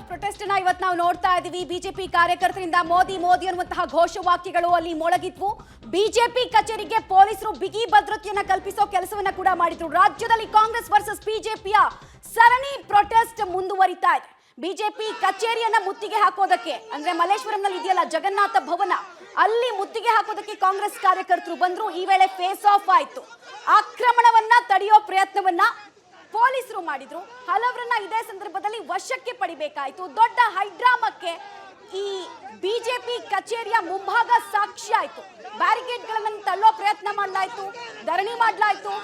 Of protest ಅನ್ನ ಇವತ್ತು ನಾವು ನೋಡ್ತಾ ಇದೀವಿ. ಬಿಜೆಪಿ ಕಾರ್ಯಕರ್ತರಿಂದ ಮೋದಿ ಮೋದಿ ಅನ್ನುವಂತಹ ಘೋಷವಾಕ್ಯಗಳು ಅಲ್ಲಿ ಮೊಳಗಿದ್ವು. ಬಿಜೆಪಿ ಕಚೇರಿಗೆ ಪೊಲೀಸರು ಬಿಗಿ ಭದ್ರತೆಯನ್ನ ಕಲ್ಪಿಸೋ ಕೆಲಸವನ್ನ ಕೂಡ ಮಾಡಿದ್ರು. ರಾಜ್ಯದಲ್ಲಿ ಕಾಂಗ್ರೆಸ್ ವರ್ಸಸ್ ಬಿಜೆಪಿಯ ಸರಣಿ ಪ್ರೊಟೆಸ್ಟ್ ಮುಂದುವರಿತಾ ಇದೆ. ಬಿಜೆಪಿ ಕಚೇರಿಯನ್ನ ಮುತ್ತಿಗೆ ಹಾಕೋದಕ್ಕೆ ಅಂದ್ರೆ ಮಲ್ಲೇಶ್ವರಂನಲ್ಲಿ ಇದೆಯಲ್ಲ ಜಗನ್ನಾಥ ಭವನ, ಅಲ್ಲಿ ಮುತ್ತಿಗೆ ಹಾಕೋದಕ್ಕೆ ಕಾಂಗ್ರೆಸ್ ಕಾರ್ಯಕರ್ತರು ಬಂದ್ರು. ಈ ವೇಳೆ ಫೇಸ್ ಆಫ್ ಆಯ್ತು. ಆಕ್ರಮಣವನ್ನ ತಡೆಯೋ ಪ್ರಯತ್ನವನ್ನ ಪೊಲೀಸರು ಮಾಡಿದ್ರು. ಹಲವರನ್ನ ಇದೇ ಸಂದರ್ಭದಲ್ಲಿ ವಶಕ್ಕೆ ಪಡಿಬೇಕಾಯ್ತು. ದೊಡ್ಡ ಹೈಡ್ರಾಮಕ್ಕೆ ಈ ಬಿಜೆಪಿ ಕಚೇರಿಯ ಮುಂಭಾಗ ಸಾಕ್ಷಿ ಆಯ್ತು. ಬ್ಯಾರಿಕೇಡ್ಗಳನ್ನು ತಳ್ಳೋ ಪ್ರಯತ್ನ ಮಾಡಲಾಯ್ತು, ಧರಣಿ ಮಾಡಲಾಯ್ತು.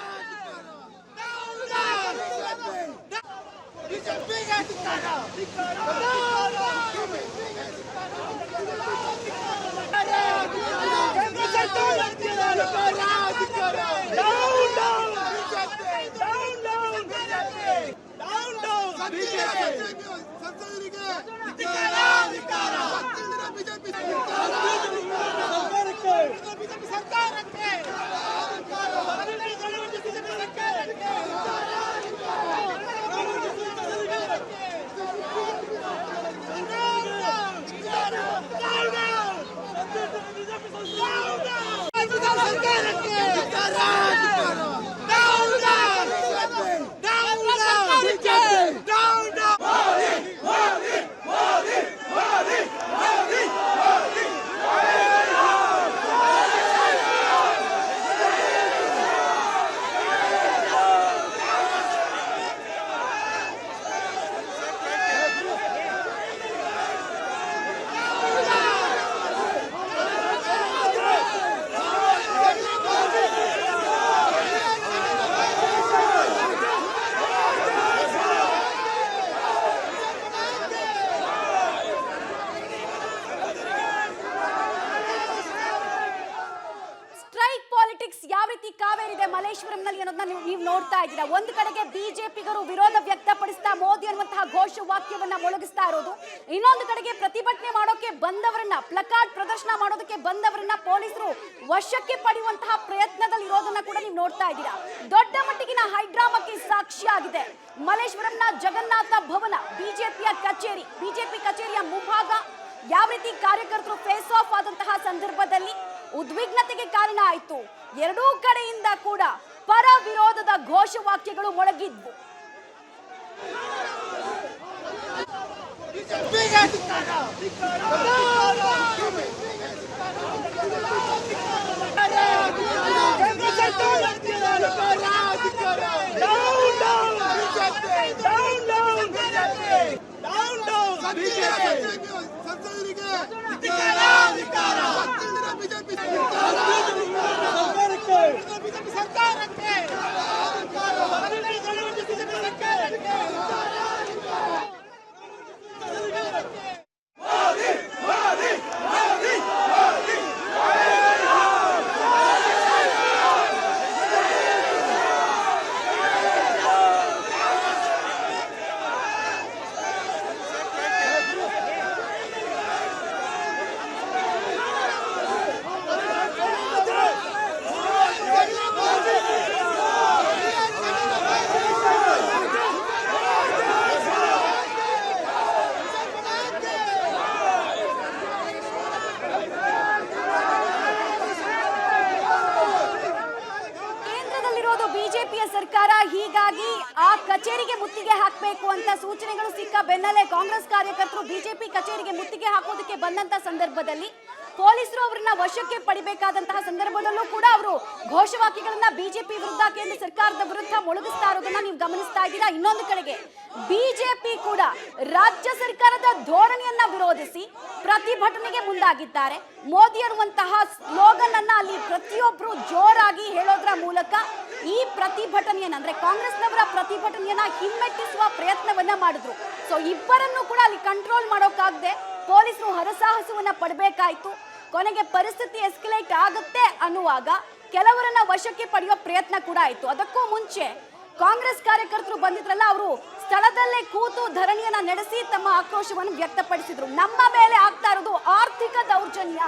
ಯಾವ ರೀತಿ ಕಾವೇರಿದೆ ಮಲ್ಲೇಶ್ವರಂನಲ್ಲಿ ಅನ್ನೋದನ್ನ ನೀವು ನೋಡ್ತಾ ಇದ್ದೀರಾ. ಒಂದು ಕಡೆಗೆ ಬಿಜೆಪಿಗರು ವಿರೋಧ ವ್ಯಕ್ತಪಡಿಸ್ತಾ ಮೋದಿ ಅನ್ನುವಂತಹ ಘೋಷವಾಕ್ಯವನ್ನ ಮೊಳಗಿಸ್ತಾ ಇರೋದು, ಇನ್ನೊಂದು ಕಡೆಗೆ ಪ್ರತಿಭಟನೆ ಮಾಡೋಕೆ ಬಂದವರನ್ನ, ಪ್ಲಕಾರ್ಡ್ ಪ್ರದರ್ಶನ ಮಾಡೋದಕ್ಕೆ ಬಂದವರನ್ನ ಪೊಲೀಸರು ವಶಕ್ಕೆ ಪಡೆಯುವಂತಹ ಪ್ರಯತ್ನದಲ್ಲಿ ಇರೋದನ್ನ ಕೂಡ ನೀವು ನೋಡ್ತಾ ಇದ್ದೀರಾ. ದೊಡ್ಡ ಮಟ್ಟಿಗಿನ ಹೈಡ್ರಾಮಕ್ಕೆ ಸಾಕ್ಷಿಯಾಗಿದೆ ಮಲ್ಲೇಶ್ವರಂನ ಜಗನ್ನಾಥ ಭವನ, ಬಿಜೆಪಿಯ ಕಚೇರಿ. ಬಿಜೆಪಿ ಕಚೇರಿಯ ಮುಂಭಾಗ ಯಾವ ರೀತಿ ಕಾರ್ಯಕರ್ತರು ಫೇಸ್ ಆಫ್ ಆದಂತಹ ಸಂದರ್ಭದಲ್ಲಿ ಉದ್ವಿಗ್ನತೆಗೆ ಕಾರಣ ಆಯಿತು. ಎರಡೂ ಕಡೆಯಿಂದ ಕೂಡ ಪರ ವಿರೋಧದ ಘೋಷವಾಕ್ಯಗಳು ಮೊಳಗಿದ್ವು. ಬಿಜೆಪಿಯ ಸರ್ಕಾರ, ಹೀಗಾಗಿ ಆ ಕಚೇರಿಗೆ ಮುತ್ತಿಗೆ ಹಾಕಬೇಕು ಅಂತ ಸೂಚನೆಗಳು ಸಿಕ್ಕ ಬೆನ್ನಲ್ಲೇ ಕಾಂಗ್ರೆಸ್ ಕಾರ್ಯಕರ್ತರು ಬಿಜೆಪಿ ಕಚೇರಿಗೆ ಮುತ್ತಿಗೆ ಹಾಕೋದಕ್ಕೆ ಬಂದಂತ ಸಂದರ್ಭದಲ್ಲಿ ಪೊಲೀಸರು ಅವರನ್ನ ವಶಕ್ಕೆ ಪಡಿಬೇಕಾದಂತಹ ಸಂದರ್ಭದಲ್ಲೂ ಕೂಡ ಅವರು ಘೋಷವಾಕ್ಯಗಳನ್ನ ಬಿಜೆಪಿ ವಿರುದ್ಧ, ಕೇಂದ್ರ ಸರ್ಕಾರದ ವಿರುದ್ಧ ಮೊಳಗಿಸ್ತಾ ಇರೋದನ್ನ ನೀವು ಗಮನಿಸ್ತಾ ಇದ್ದೀರಾ. ಇನ್ನೊಂದು ಕಡೆಗೆ ಬಿಜೆಪಿ ಕೂಡ ರಾಜ್ಯ ಸರ್ಕಾರದ ಧೋರಣೆಯನ್ನ ವಿರೋಧಿಸಿ ಪ್ರತಿಭಟನೆಗೆ ಮುಂದಾಗಿದ್ದಾರೆ. ಮೋದಿ ಅನ್ನುವಂತಹ ಸ್ಲೋಗನ್ ಅನ್ನ ಅಲ್ಲಿ ಪ್ರತಿಯೊಬ್ಬರು ಜೋರಾಗಿ ಹೇಳೋದ್ರ ಮೂಲಕ ಈ ಪ್ರತಿಭಟನೆಯನ್ನ, ಅಂದ್ರೆ ಕಾಂಗ್ರೆಸ್ನವರ ಪ್ರತಿಭಟನೆಯನ್ನ ಹಿಮ್ಮೆಟ್ಟಿಸುವ ಪ್ರಯತ್ನವನ್ನ ಮಾಡಿದ್ರು. ಸೊ ಇಬ್ಬರನ್ನು ಕೂಡ ಅಲ್ಲಿ ಕಂಟ್ರೋಲ್ ಮಾಡೋಕ್ಕಾಗದೆ ಪೊಲೀಸರು ಹರಸಾಹಸವನ್ನ ಪಡಬೇಕಾಯ್ತು. ಕೊನೆಗೆ ಪರಿಸ್ಥಿತಿ ಎಸ್ಕಲೇಟ್ ಆಗುತ್ತೆ ಅನ್ನುವಾಗ ಕೆಲವರನ್ನ ವಶಕ್ಕೆ ಪಡೆಯುವ ಪ್ರಯತ್ನ ಕೂಡ ಆಯ್ತು. ಅದಕ್ಕೂ ಮುಂಚೆ ಕಾಂಗ್ರೆಸ್ ಕಾರ್ಯಕರ್ತರು ಬಂದಿದ್ರಲ್ಲ, ಅವರು ಸ್ಥಳದಲ್ಲೇ ಕೂತು ಧರಣಿಯನ್ನ ನಡೆಸಿ ತಮ್ಮ ಆಕ್ರೋಶವನ್ನು ವ್ಯಕ್ತಪಡಿಸಿದ್ರು. ನಮ್ಮ ಮೇಲೆ ಆಗ್ತಾ ಇರೋದು ಆರ್ಥಿಕ ದೌರ್ಜನ್ಯ,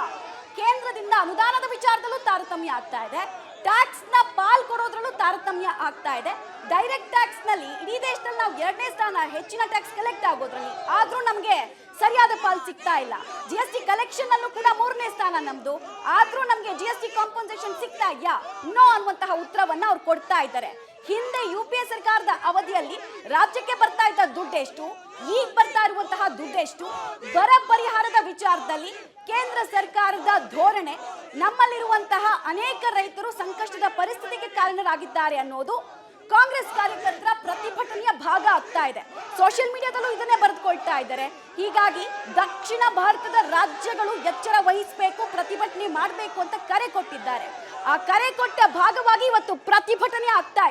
ಕೇಂದ್ರದಿಂದ ಅನುದಾನದ ವಿಚಾರದಲ್ಲೂ ತಾರತಮ್ಯ ಆಗ್ತಾ ಇದೆ, ಟ್ಯಾಕ್ಸ್ ನ ಪಾಲ್ ಕೊಡೋದ್ರಲ್ಲೂ ತಾರತಮ್ಯ ತಾರತಮ್ಯ ಆಗ್ತಾ ಇದೆ. ಡೈರೆಕ್ಟ್ ಟ್ಯಾಕ್ಸ್ ನಲ್ಲಿ ಇಡೀ ದೇಶದಲ್ಲಿ ನಾವು 2ನೇ ಸ್ಥಾನ, ಹೆಚ್ಚಿನ ಟ್ಯಾಕ್ಸ್ ಕಲೆಕ್ಟ್ ಆಗೋದ್ರಲ್ಲಿ. ಆದ್ರೂ ನಮ್ಗೆ ಸರಿಯಾದ ಪಾಲ್ ಸಿಗ್ತಾ ಇಲ್ಲ. GST ಕಲೆಕ್ಷನ್ ಅಲ್ಲೂ ಕೂಡ 3ನೇ ಸ್ಥಾನ ನಮ್ದು, ಆದ್ರೂ ನಮ್ಗೆ GST ಕಾಂಪನ್ಸೇಷನ್ ಸಿಗ್ತಾ ಇದೆಯಾ? ನೋ ಅನ್ನುವಂತಹ ಉತ್ತರವನ್ನ ಅವ್ರು ಕೊಡ್ತಾ ಇದ್ದಾರೆ. ಹಿಂದೆ UPA ಸರ್ಕಾರದ ಅವಧಿಯಲ್ಲಿ ರಾಜ್ಯಕ್ಕೆ ಬರ್ತಾ ಇದ್ದ ದುಡ್ಡೆಷ್ಟು, ಈಗ ಬರ್ತಾ ಇರುವಂತಹ ದುಡ್ಡೆಷ್ಟು, ಬರ ಪರಿಹಾರದ ವಿಚಾರದಲ್ಲಿ ಕೇಂದ್ರ ಸರ್ಕಾರದ ಧೋರಣೆ, ನಮ್ಮಲ್ಲಿರುವಂತಹ ಅನೇಕ ರೈತರು ಸಂಕಷ್ಟದ ಪರಿಸ್ಥಿತಿಗೆ ಕಾರಣರಾಗಿದ್ದಾರೆ ಅನ್ನೋದು ಕಾಂಗ್ರೆಸ್ ಕಾರ್ಯಕರ್ತರ ಪ್ರತಿಭಟನೆಯ ಭಾಗ ಆಗ್ತಾ ಇದೆ. ಸೋಷಿಯಲ್ ಮೀಡಿಯಾದಲ್ಲೂ ಇದನ್ನೇ ಬರೆದುಕೊಳ್ತಾ ಇದ್ದಾರೆ. ಹೀಗಾಗಿ ದಕ್ಷಿಣ ಭಾರತದ ರಾಜ್ಯಗಳು ಎಚ್ಚರ ವಹಿಸಬೇಕು, ಪ್ರತಿಭಟನೆ ಮಾಡಬೇಕು ಅಂತ ಕರೆ ಕೊಟ್ಟಿದ್ದಾರೆ. ಆ ಕರೆ ಕೊಟ್ಟ ಭಾಗವಾಗಿ ಇವತ್ತು ಪ್ರತಿಭಟನೆ ಆಗ್ತಾ